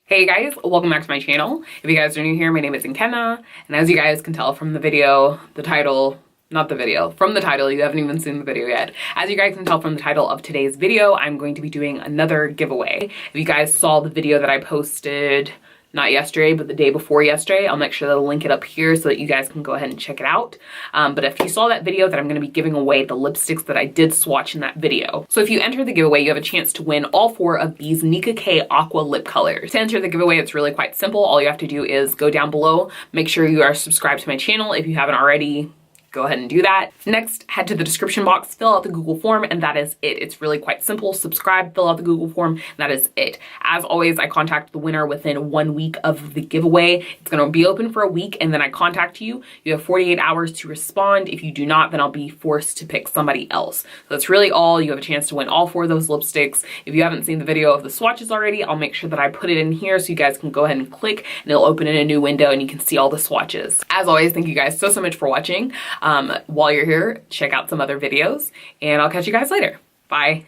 Hey guys, welcome back to my channel. If you guys are new here, my name is Nkenna, and as you guys can tell from the video, the title, from the title, you haven't even seen the video yet. As you guys can tell from the title of today's video, I'm going to be doing another giveaway. If you guys saw the video that I posted, not yesterday, but the day before yesterday, I'll make sure that I'll link it up here so that you guys can go ahead and check it out. But if you saw that video, that I'm gonna be giving away the lipsticks that I did swatch in that video. So if you enter the giveaway, you have a chance to win all 4 of these Nicka Aqua lip colors. To enter the giveaway, it's really quite simple. All you have to do is go down below, make sure you are subscribed to my channel. If you haven't already, go ahead and do that. Next, head to the description box, fill out the Google form, and that is it. It's really quite simple. Subscribe, fill out the Google form, and that is it. As always, I contact the winner within 1 week of the giveaway. It's gonna be open for a week, and then I contact you. You have 48 hours to respond. If you do not, then I'll be forced to pick somebody else. So that's really all. You have a chance to win all 4 of those lipsticks. If you haven't seen the video of the swatches already, I'll make sure that I put it in here so you guys can go ahead and click, and it'll open in a new window and you can see all the swatches. As always, thank you guys so much for watching. While you're here, check out some other videos, and I'll catch you guys later. Bye.